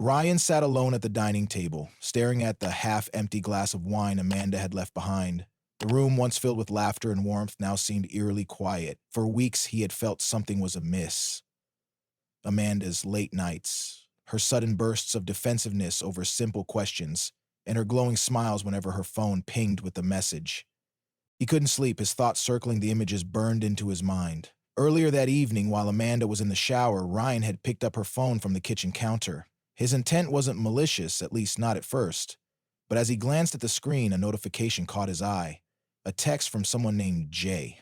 Ryan sat alone at the dining table, staring at the half-empty glass of wine Amanda had left behind. The room, once filled with laughter and warmth, now seemed eerily quiet. For weeks he had felt something was amiss. Amanda's late nights, her sudden bursts of defensiveness over simple questions, and her glowing smiles whenever her phone pinged with a message. He couldn't sleep, his thoughts circling the images burned into his mind. Earlier that evening, while Amanda was in the shower, Ryan had picked up her phone from the kitchen counter. His intent wasn't malicious, at least not at first. But as he glanced at the screen, a notification caught his eye. A text from someone named Jay.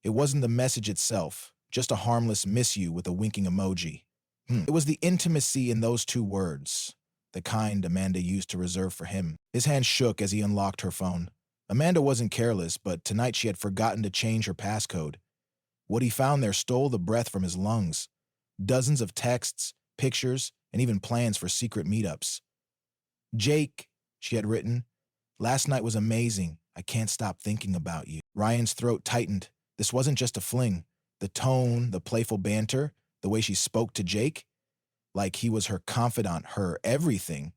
It wasn't the message itself, just a harmless "miss you" with a winking emoji. It was the intimacy in those two words, the kind Amanda used to reserve for him. His hand shook as he unlocked her phone. Amanda wasn't careless, but tonight she had forgotten to change her passcode. What he found there stole the breath from his lungs. Dozens of texts, pictures, and even plans for secret meetups. "Jake," she had written, "last night was amazing. I can't stop thinking about you." Ryan's throat tightened. This wasn't just a fling. The tone, the playful banter, the way she spoke to Jake, like he was her confidant, her everything,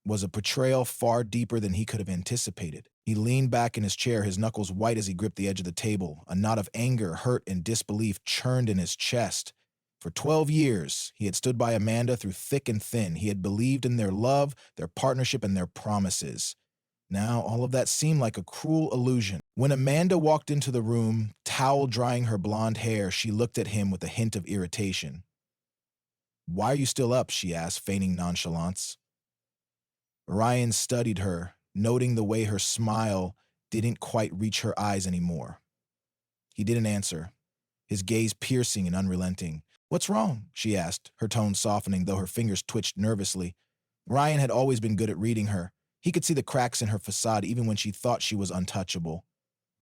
was a betrayal far deeper than he could have anticipated. He leaned back in his chair, his knuckles white as he gripped the edge of the table. A knot of anger, hurt, and disbelief churned in his chest. For 12 years, he had stood by Amanda through thick and thin. He had believed in their love, their partnership, and their promises. Now, all of that seemed like a cruel illusion. When Amanda walked into the room, towel drying her blonde hair, she looked at him with a hint of irritation. "Why are you still up?" she asked, feigning nonchalance. Ryan studied her, noting the way her smile didn't quite reach her eyes anymore. He didn't answer, his gaze piercing and unrelenting. "What's wrong?" she asked, her tone softening, though her fingers twitched nervously. Ryan had always been good at reading her. He could see the cracks in her facade even when she thought she was untouchable.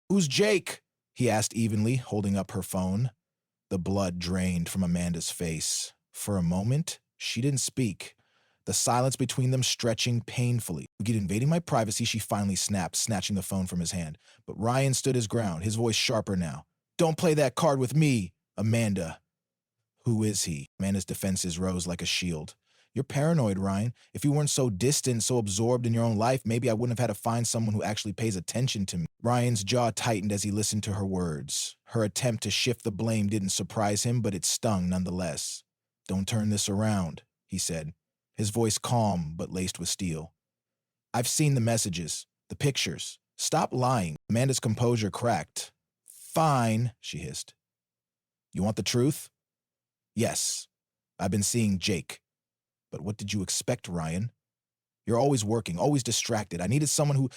"Who's Jake?" he asked evenly, holding up her phone. The blood drained from Amanda's face. For a moment, she didn't speak, the silence between them stretching painfully. "You keep invading my privacy," she finally snapped, snatching the phone from his hand. But Ryan stood his ground, his voice sharper now. "Don't play that card with me, Amanda." "Who is he?" Amanda's defenses rose like a shield. "You're paranoid, Ryan. If you weren't so distant, so absorbed in your own life, maybe I wouldn't have had to find someone who actually pays attention to me." Ryan's jaw tightened as he listened to her words. Her attempt to shift the blame didn't surprise him, but it stung nonetheless. "Don't turn this around," he said, his voice calm but laced with steel. "I've seen the messages, the pictures. Stop lying." Amanda's composure cracked. "Fine," she hissed. "You want the truth?" "Yes. I've been seeing Jake." "But what did you expect, Ryan? You're always working, always distracted. I needed someone who—"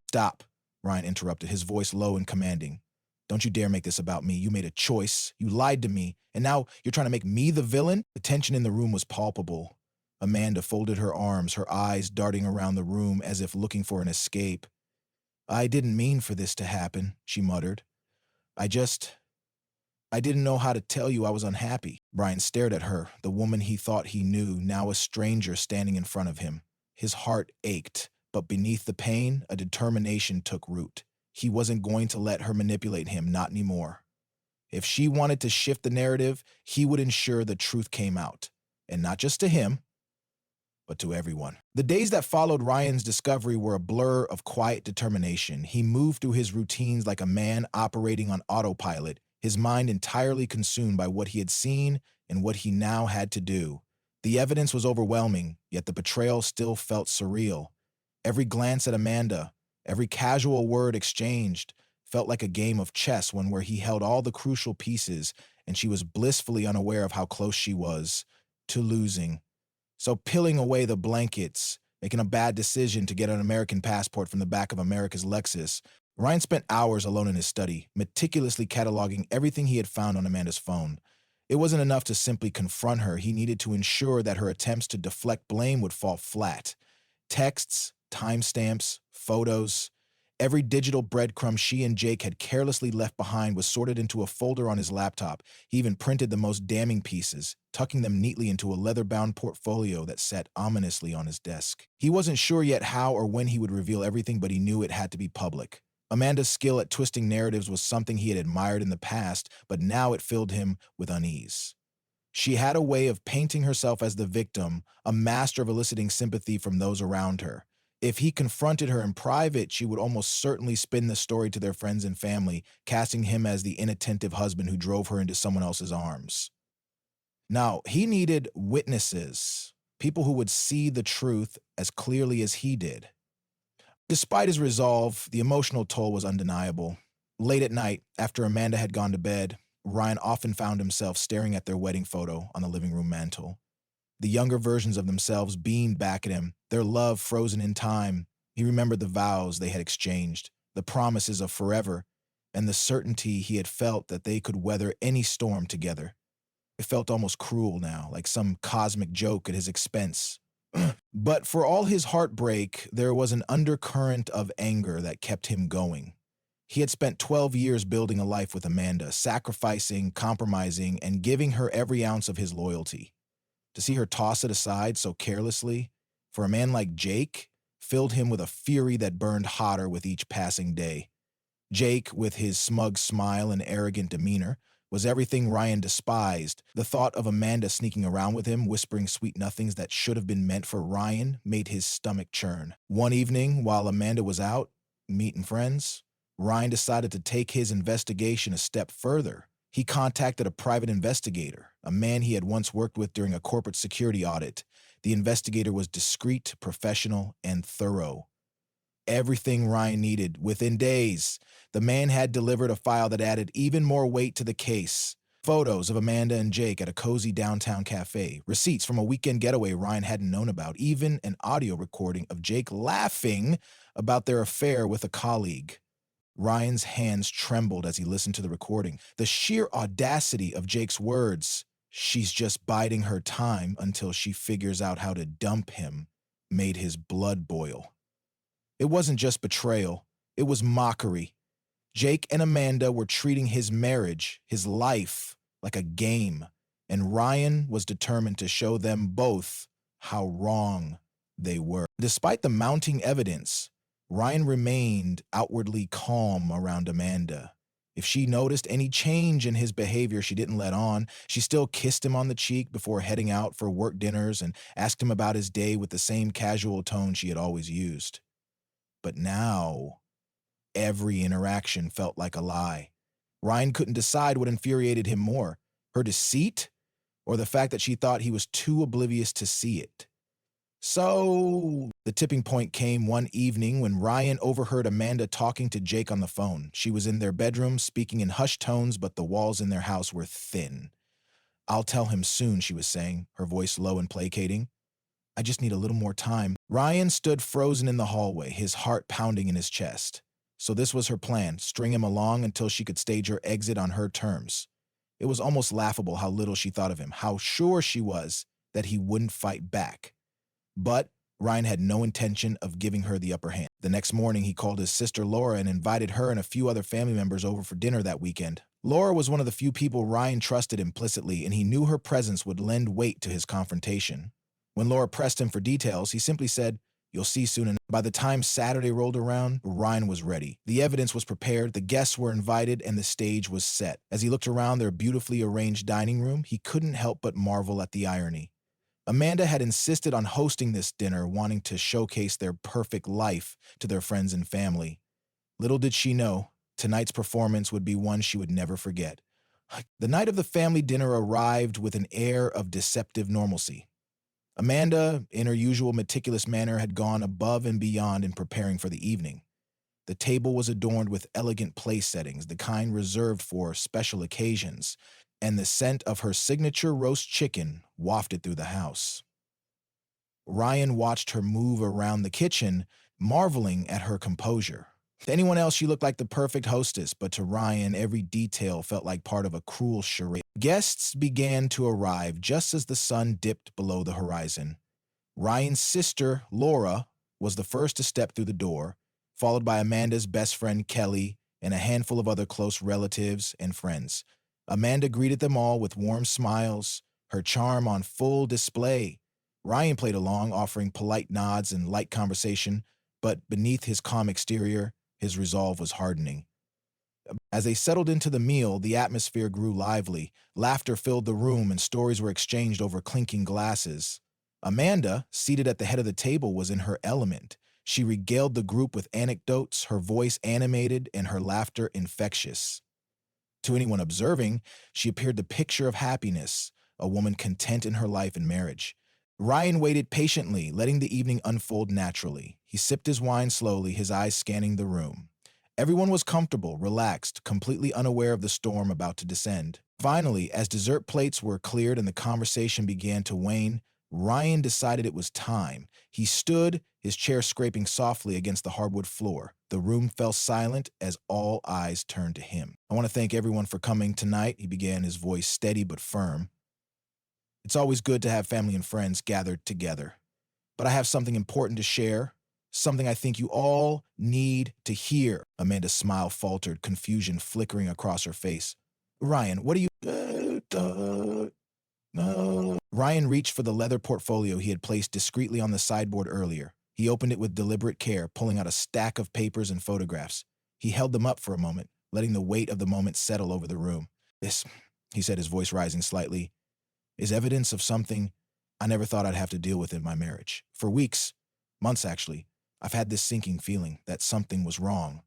"Stop," Ryan interrupted, his voice low and commanding. "Don't you dare make this about me. You made a choice. You lied to me. And now you're trying to make me the villain?" The tension in the room was palpable. Amanda folded her arms, her eyes darting around the room as if looking for an escape. "I didn't mean for this to happen," she muttered. I didn't know how to tell you I was unhappy." Brian stared at her, the woman he thought he knew, now a stranger standing in front of him. His heart ached, but beneath the pain, a determination took root. He wasn't going to let her manipulate him, not anymore. If she wanted to shift the narrative, he would ensure the truth came out. And not just to him, but to everyone. The days that followed Ryan's discovery were a blur of quiet determination. He moved through his routines like a man operating on autopilot, his mind entirely consumed by what he had seen and what he now had to do. The evidence was overwhelming, yet the betrayal still felt surreal. Every glance at Amanda, every casual word exchanged, felt like a game of chess, one where he held all the crucial pieces, and she was blissfully unaware of how close she was to losing. So peeling away the blankets, making a bad decision to get an American passport from the back of America's Lexus, Ryan spent hours alone in his study, meticulously cataloging everything he had found on Amanda's phone. It wasn't enough to simply confront her. He needed to ensure that her attempts to deflect blame would fall flat. Texts, timestamps, photos. Every digital breadcrumb she and Jake had carelessly left behind was sorted into a folder on his laptop. He even printed the most damning pieces, tucking them neatly into a leather-bound portfolio that sat ominously on his desk. He wasn't sure yet how or when he would reveal everything, but he knew it had to be public. Amanda's skill at twisting narratives was something he had admired in the past, but now it filled him with unease. She had a way of painting herself as the victim, a master of eliciting sympathy from those around her. If he confronted her in private, she would almost certainly spin the story to their friends and family, casting him as the inattentive husband who drove her into someone else's arms. Now, he needed witnesses, people who would see the truth as clearly as he did. Despite his resolve, the emotional toll was undeniable. Late at night, after Amanda had gone to bed, Ryan often found himself staring at their wedding photo on the living room mantel. The younger versions of themselves beamed back at him, their love frozen in time. He remembered the vows they had exchanged, the promises of forever, and the certainty he had felt that they could weather any storm together. It felt almost cruel now, like some cosmic joke at his expense. But for all his heartbreak, there was an undercurrent of anger that kept him going. He had spent 12 years building a life with Amanda, sacrificing, compromising, and giving her every ounce of his loyalty. To see her toss it aside so carelessly, for a man like Jake, filled him with a fury that burned hotter with each passing day. Jake, with his smug smile and arrogant demeanor, was everything Ryan despised. The thought of Amanda sneaking around with him, whispering sweet nothings that should have been meant for Ryan, made his stomach churn. One evening, while Amanda was out, meeting friends, Ryan decided to take his investigation a step further. He contacted a private investigator, a man he had once worked with during a corporate security audit. The investigator was discreet, professional, and thorough. Everything Ryan needed within days. The man had delivered a file that added even more weight to the case. Photos of Amanda and Jake at a cozy downtown cafe, receipts from a weekend getaway Ryan hadn't known about, even an audio recording of Jake laughing about their affair with a colleague. Ryan's hands trembled as he listened to the recording. The sheer audacity of Jake's words, "She's just biding her time until she figures out how to dump him," made his blood boil. It wasn't just betrayal, it was mockery. Jake and Amanda were treating his marriage, his life, like a game, and Ryan was determined to show them both how wrong they were. Despite the mounting evidence, Ryan remained outwardly calm around Amanda. If she noticed any change in his behavior, she didn't let on. She still kissed him on the cheek before heading out for work dinners and asked him about his day with the same casual tone she had always used. But now, every interaction felt like a lie. Ryan couldn't decide what infuriated him more, her deceit or the fact that she thought he was too oblivious to see it. So, the tipping point came one evening when Ryan overheard Amanda talking to Jake on the phone. She was in their bedroom, speaking in hushed tones, but the walls in their house were thin. "I'll tell him soon," she was saying, her voice low and placating. "I just need a little more time." Ryan stood frozen in the hallway, his heart pounding in his chest. So this was her plan, string him along until she could stage her exit on her terms. It was almost laughable how little she thought of him, how sure she was that he wouldn't fight back. But Ryan had no intention of giving her the upper hand. The next morning, he called his sister Laura and invited her and a few other family members over for dinner that weekend. Laura was one of the few people Ryan trusted implicitly, and he knew her presence would lend weight to his confrontation. When Laura pressed him for details, he simply said, "You'll see soon." And by the time Saturday rolled around, Ryan was ready. The evidence was prepared, the guests were invited, and the stage was set. As he looked around their beautifully arranged dining room, he couldn't help but marvel at the irony. Amanda had insisted on hosting this dinner, wanting to showcase their perfect life to their friends and family. Little did she know, tonight's performance would be one she would never forget. The night of the family dinner arrived with an air of deceptive normalcy. Amanda, in her usual meticulous manner, had gone above and beyond in preparing for the evening. The table was adorned with elegant place settings, the kind reserved for special occasions, and the scent of her signature roast chicken wafted through the house. Ryan watched her move around the kitchen, marveling at her composure. To anyone else, she looked like the perfect hostess, but to Ryan, every detail felt like part of a cruel charade. Guests began to arrive just as the sun dipped below the horizon. Ryan's sister, Laura, was the first to step through the door, followed by Amanda's best friend, Kelly, and a handful of other close relatives and friends. Amanda greeted them all with warm smiles, her charm on full display. Ryan played along, offering polite nods and light conversation, but beneath his calm exterior, his resolve was hardening. As they settled into the meal, the atmosphere grew lively. Laughter filled the room and stories were exchanged over clinking glasses. Amanda, seated at the head of the table, was in her element. She regaled the group with anecdotes, her voice animated and her laughter infectious. To anyone observing, she appeared the picture of happiness, a woman content in her life and marriage. Ryan waited patiently, letting the evening unfold naturally. He sipped his wine slowly, his eyes scanning the room. Everyone was comfortable, relaxed, completely unaware of the storm about to descend. Finally, as dessert plates were cleared and the conversation began to wane, Ryan decided it was time. He stood, his chair scraping softly against the hardwood floor. The room fell silent as all eyes turned to him. "I want to thank everyone for coming tonight," he began, his voice steady but firm. "It's always good to have family and friends gathered together. But I have something important to share, something I think you all need to hear." Amanda's smile faltered, confusion flickering across her face. "Ryan, what are you—" Ryan reached for the leather portfolio he had placed discreetly on the sideboard earlier. He opened it with deliberate care, pulling out a stack of papers and photographs. He held them up for a moment, letting the weight of the moment settle over the room. "This," he said, his voice rising slightly, "is evidence of something I never thought I'd have to deal with in my marriage. For weeks, months actually, I've had this sinking feeling that something was wrong.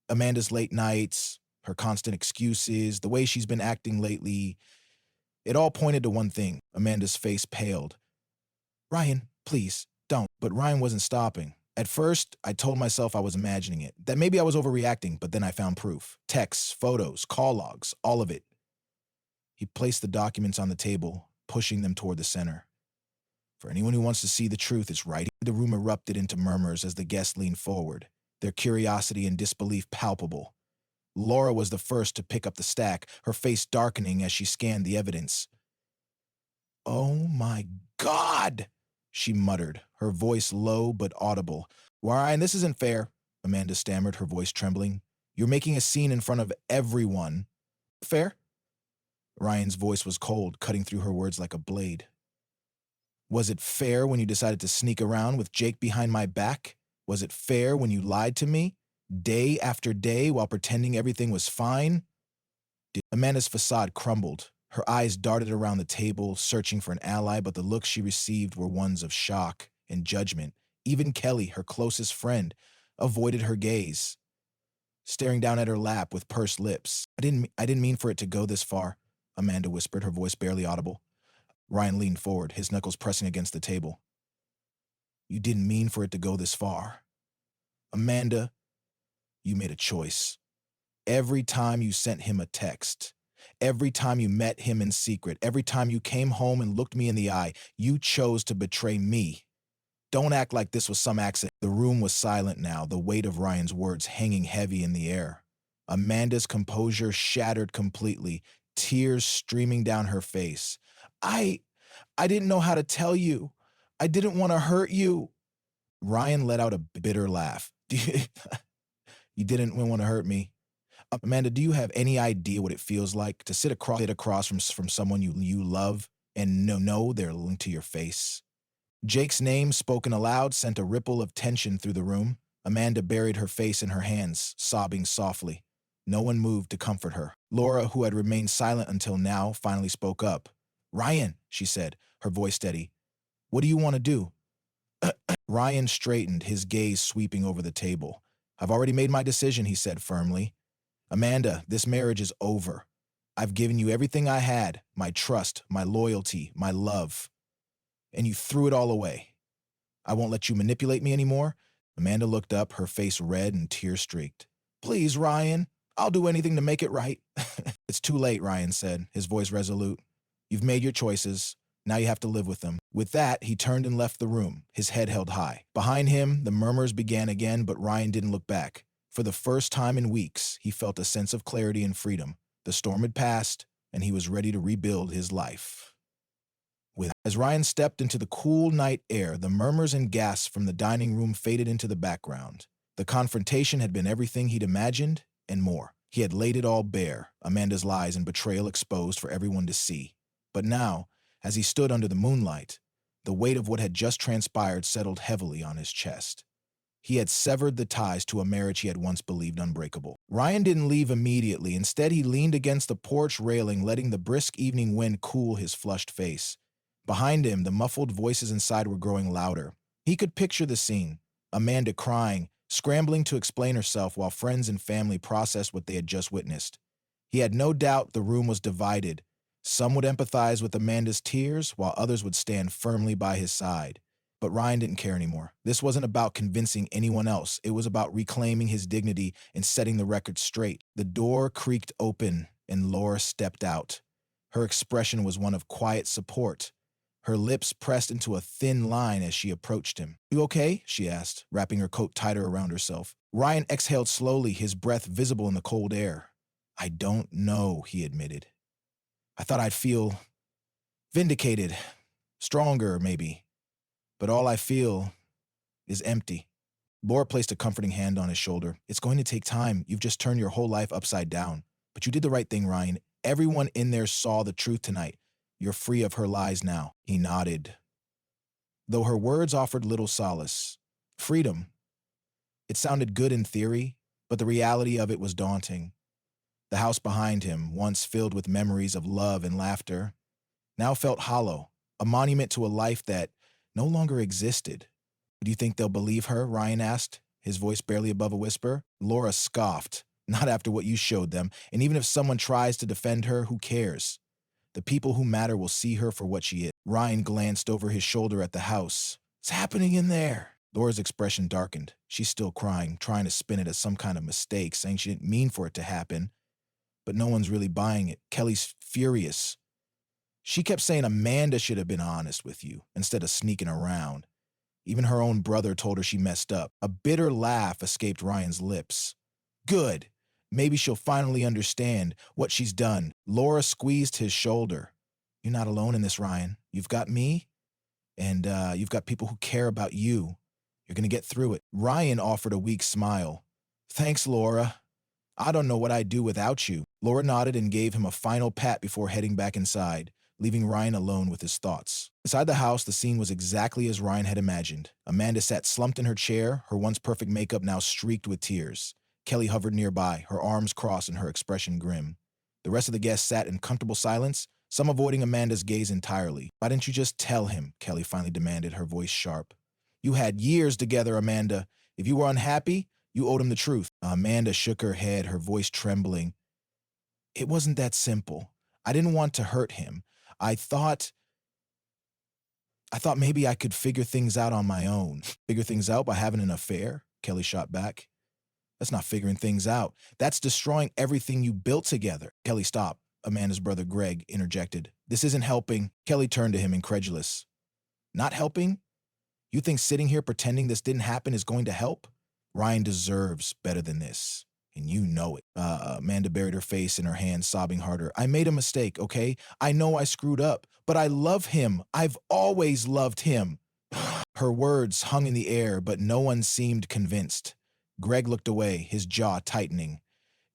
Amanda's late nights, her constant excuses, the way she's been acting lately, it all pointed to one thing." Amanda's face paled. "Ryan, please, don't." But Ryan wasn't stopping. "At first, I told myself I was imagining it, that maybe I was overreacting, but then I found proof. Texts, photos, call logs, all of it." He placed the documents on the table, pushing them toward the center. "For anyone who wants to see the truth, it's right." The room erupted into murmurs as the guests leaned forward, their curiosity and disbelief palpable. Laura was the first to pick up the stack, her face darkening as she scanned the evidence. "Oh my God," she muttered, her voice low but audible. "Ryan, this isn't fair," Amanda stammered, her voice trembling. "You're making a scene in front of everyone." "Fair?" Ryan's voice was cold, cutting through her words like a blade. "Was it fair when you decided to sneak around with Jake behind my back? Was it fair when you lied to me, day after day, while pretending everything was fine?" Amanda's facade crumbled. Her eyes darted around the table, searching for an ally, but the looks she received were ones of shock and judgment. Even Kelly, her closest friend, avoided her gaze, staring down at her lap with pursed lips. I didn't mean for it to go this far," Amanda whispered, her voice barely audible. Ryan leaned forward, his knuckles pressing against the table. "You didn't mean for it to go this far. Amanda, you made a choice. Every time you sent him a text, every time you met him in secret, every time you came home and looked me in the eye, you chose to betray me. Don't act like this was some accident." The room was silent now, the weight of Ryan's words hanging heavy in the air. Amanda's composure shattered completely, tears streaming down her face. I didn't know how to tell you. I didn't want to hurt you." Ryan let out a bitter laugh. "You didn't want to hurt me. Amanda, do you have any idea what it feels like to sit across from someone you love and know they're linked to your face?" Jake's name, spoken aloud, sent a ripple of tension through the room. Amanda buried her face in her hands, sobbing softly. No one moved to comfort her. Laura, who had remained silent until now, finally spoke up. "Ryan," she said, her voice steady, "what do you want to do?" Ryan straightened, his gaze sweeping over the table. "I've already made my decision," he said firmly. "Amanda, this marriage is over. I've given you everything I had, my trust, my loyalty, my love. And you threw it all away. I won't let you manipulate me anymore." Amanda looked up, her face red and tear-streaked. "Please, Ryan, I'll do anything to make it right." "It's too late," Ryan said, his voice resolute. "You've made your choices. Now you have to live with them." With that, he turned and left the room, his head held high. Behind him, the murmurs began again, but Ryan didn't look back. For the first time in weeks, he felt a sense of clarity and freedom. The storm had passed, and he was ready to rebuild his life. As Ryan stepped into the cool night air, the murmurs and gasps from the dining room faded into the background. The confrontation had been everything he'd imagined, and more. He had laid it all bare, Amanda's lies and betrayal exposed for everyone to see. But now, as he stood under the moonlight, the weight of what had just transpired settled heavily on his chest. He had severed the ties to a marriage he had once believed unbreakable. Ryan didn't leave immediately. Instead, he leaned against the porch railing, letting the brisk evening wind cool his flushed face. Behind him, the muffled voices inside were growing louder. He could picture the scene. Amanda crying, scrambling to explain herself while friends and family processed what they had just witnessed. He had no doubt the room was divided. Some would empathize with Amanda's tears, while others would stand firmly by his side. But Ryan didn't care anymore. This wasn't about convincing anyone else. It was about reclaiming his dignity and setting the record straight. The door creaked open, and Laura stepped out. Her expression was one of quiet support. Her lips pressed into a thin line as she approached him. "You okay?" she asked, wrapping her coat tighter around herself. Ryan exhaled slowly, his breath visible in the cold air. "I don't know," he admitted. "I thought I'd feel vindicated, stronger maybe. But all I feel is empty." Laura placed a comforting hand on his shoulder. "It's going to take time. You've just turned your whole life upside down. But you did the right thing, Ryan. Everyone in there saw the truth tonight. You're free of her lies now." He nodded, though her words offered little solace. Freedom. It sounded good in theory, but the reality of it was daunting. The house behind him, once filled with memories of love and laughter, now felt hollow, a monument to a life that no longer existed. "Do you think they'll believe her?" Ryan asked, his voice barely above a whisper. Laura scoffed. "Not after what you showed them, and even if someone tries to defend her, who cares? The people who matter will see her for what she is." Ryan glanced over his shoulder at the house. "What's happening in there?" Laura's expression darkened. She's still crying, trying to spin it as some kind of mistake, saying she didn't mean for it to happen. But no one's really buying it. Kelly's furious. She kept saying Amanda should have been honest with you instead of sneaking around. Even her own brother told her she messed up. A bitter laugh escaped Ryan's lips. "Good. Maybe she'll finally understand what she's done." Laura squeezed his shoulder. "You're not alone in this, Ryan. You've got me, and you've got people who care about you. You're going to get through it." Ryan offered a weak smile. "Thanks, Laura. I don't know what I'd do without you." Laura nodded and gave him a final pat before heading back inside, leaving Ryan alone with his thoughts. Inside the house, the scene was exactly as Ryan had imagined. Amanda sat slumped in her chair, her once perfect makeup now streaked with tears. Kelly hovered nearby, her arms crossed and her expression grim. The rest of the guests sat in comfortable silence, some avoiding Amanda's gaze entirely. "Why didn't you just tell him?" Kelly finally demanded, her voice sharp. "You had years together, Amanda. If you were unhappy, you owed him the truth." Amanda shook her head, her voice trembling. "It wasn't that simple. I didn't want to hurt him. I thought maybe I could figure things out on my own." "Figure things out by having an affair?" Kelly shot back. "That's not figuring things out. That's destroying everything you built together." Kelly stopped. Amanda's brother Greg interjected. "This isn't helping." Kelly turned to him, incredulous. "Not helping? You think sitting here pretending this didn't happen is going to help? Ryan deserves better than this, and you know it." Amanda buried her face in her hands, sobbing harder. "I made a mistake, okay? I know I screwed up, but I love him. I've always loved him." Her words hung in the air, but no one seemed convinced. Greg looked away, his jaw tightening.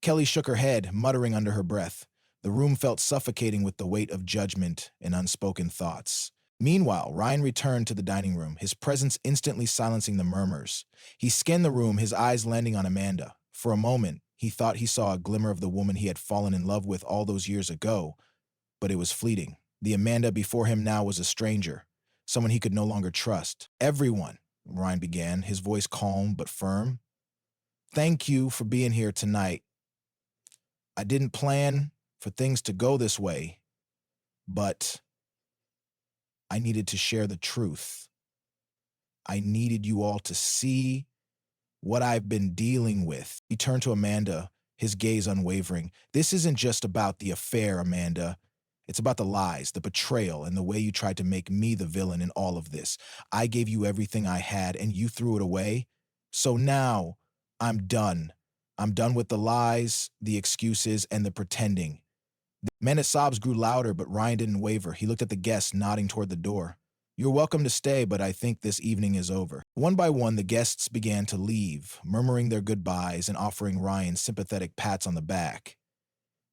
Kelly shook her head, muttering under her breath. The room felt suffocating with the weight of judgment and unspoken thoughts. Meanwhile, Ryan returned to the dining room, his presence instantly silencing the murmurs. He scanned the room, his eyes landing on Amanda. For a moment, he thought he saw a glimmer of the woman he had fallen in love with all those years ago, but it was fleeting. The Amanda before him now was a stranger, someone he could no longer trust. "Everyone," Ryan began, his voice calm but firm. "Thank you for being here tonight. I didn't plan for things to go this way, but I needed to share the truth. I needed you all to see what I've been dealing with." He turned to Amanda, his gaze unwavering. "This isn't just about the affair, Amanda. It's about the lies, the betrayal, and the way you tried to make me the villain in all of this. I gave you everything I had, and you threw it away. So now, I'm done. I'm done with the lies, the excuses, and the pretending." Amanda's sobs grew louder, but Ryan didn't waver. He looked at the guests, nodding toward the door. "You're welcome to stay, but I think this evening is over." One by one, the guests began to leave, murmuring their goodbyes and offering Ryan sympathetic pats on the back.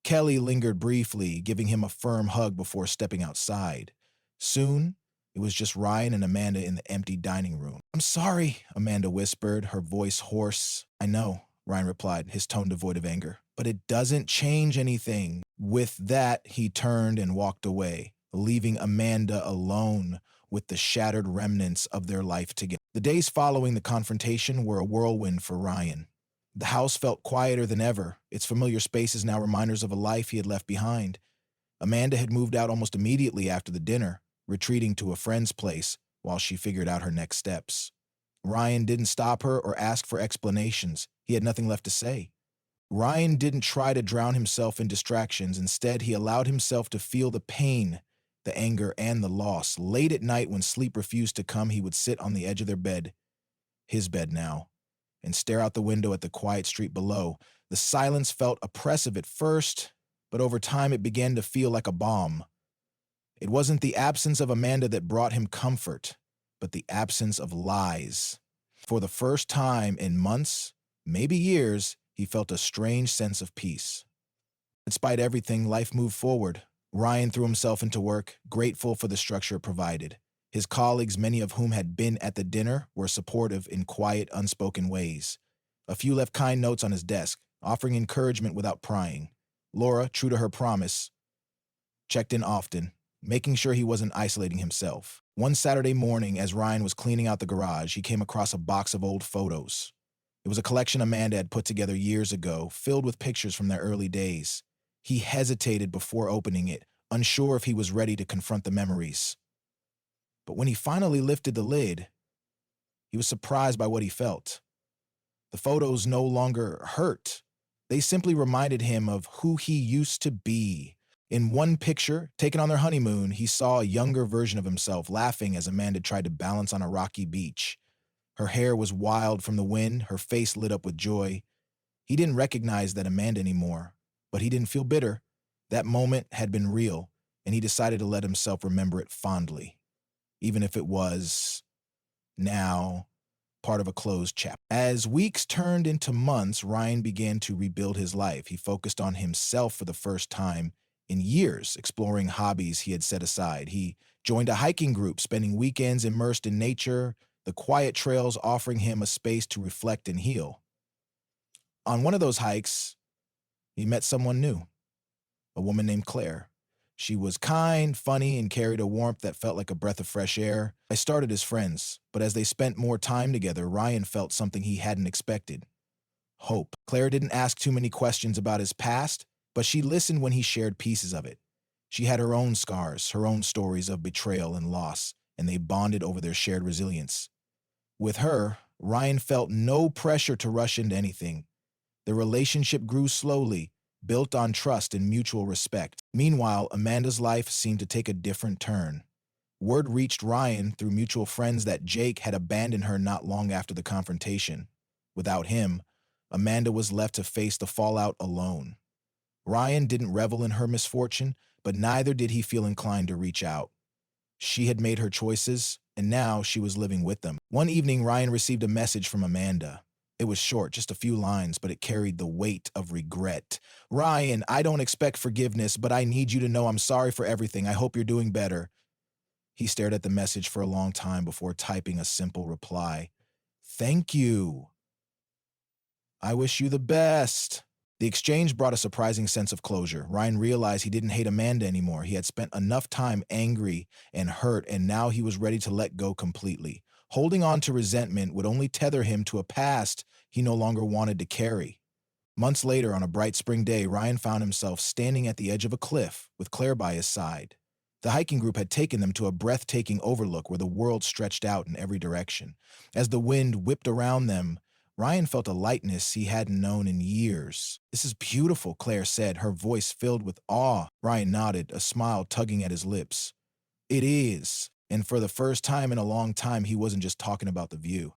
Kelly lingered briefly, giving him a firm hug before stepping outside. Soon, It was just Ryan and Amanda in the empty dining room. "I'm sorry," Amanda whispered, her voice hoarse. "I know," Ryan replied, his tone devoid of anger. "But it doesn't change anything." With that, he turned and walked away, leaving Amanda alone with the shattered remnants of their life together. The days following the confrontation were a whirlwind for Ryan. The house felt quieter than ever, its familiar spaces now reminders of a life he had left behind. Amanda had moved out almost immediately after the dinner, retreating to a friend's place while she figured out her next steps. Ryan didn't stop her or ask for explanations. He had nothing left to say. Ryan didn't try to drown himself in distractions. Instead, he allowed himself to feel the pain, the anger, and the loss. Late at night, when sleep refused to come, he would sit on the edge of their bed, his bed now, and stare out the window at the quiet street below. The silence felt oppressive at first, but over time it began to feel like a balm. It wasn't the absence of Amanda that brought him comfort, but the absence of lies. For the first time in months, maybe years, he felt a strange sense of peace. Despite everything, life moved forward. Ryan threw himself into work, grateful for the structure it provided. His colleagues, many of whom had been at the dinner, were supportive in quiet, unspoken ways. A few left kind notes on his desk, offering encouragement without prying. Laura, true to her promise, checked in often, making sure he wasn't isolating himself. One Saturday morning, as Ryan was cleaning out the garage, he came across a box of old photos. It was a collection Amanda had put together years ago, filled with pictures from their early days. He hesitated before opening it, unsure if he was ready to confront the memories. But when he finally lifted the lid, he was surprised by what he felt. The photos no longer hurt. They simply reminded him of who he used to be. In one picture, taken on their honeymoon, he saw a younger version of himself laughing as Amanda tried to balance on a rocky beach. Her hair was wild from the wind, her face lit up with joy. He didn't recognize that Amanda anymore, but he didn't feel bitter. That moment had been real, and he decided to let himself remember it fondly, even if it was, now, part of a closed chapter. As weeks turned into months, Ryan began to rebuild his life. He focused on himself for the first time in years, exploring hobbies he had set aside. He joined a hiking group, spending weekends immersed in nature, the quiet trails offering him a space to reflect and heal. On one of those hikes, he met someone new, a woman named Claire. She was kind, funny, and carried a warmth that felt like a breath of fresh air. They started as friends, but as they spent more time together, Ryan felt something he hadn't expected: hope. Claire didn't ask too many questions about his past, but she listened when he shared pieces of it. She had her own scars, her own stories of betrayal and loss, and they bonded over their shared resilience. With her, Ryan felt no pressure to rush into anything. The relationship grew slowly, built on trust and mutual respect. Meanwhile, Amanda's life seemed to take a different turn. Word reached Ryan through mutual friends that Jake had abandoned her not long after the confrontation. Without him, Amanda was left to face the fallout alone. Ryan didn't revel in her misfortune, but neither did he feel inclined to reach out. She had made her choices, and now she was living with them. One evening, Ryan received a message from Amanda. It was short, just a few lines, but it carried the weight of regret. "Ryan, I don't expect forgiveness, but I need you to know I'm sorry for everything. I hope you're doing better." He stared at the message for a long time before typing a simple reply: "Thank you. I wish you the best." The exchange brought a surprising sense of closure. Ryan realized he didn't hate Amanda anymore. He had spent enough time angry and hurt, and now he was ready to let go completely. Holding on to resentment would only tether him to a past he no longer wanted to carry. Months later, on a bright spring day, Ryan found himself standing at the edge of a cliff with Claire by his side. The hiking group had taken them to a breathtaking overlook where the world stretched out in every direction. As the wind whipped around them, Ryan felt a lightness he hadn't known in years. "This is beautiful," Claire said, her voice filled with awe. Ryan nodded, a smile tugging at his lips. "It is." And for the first time in a long time, he wasn't just talking about the view.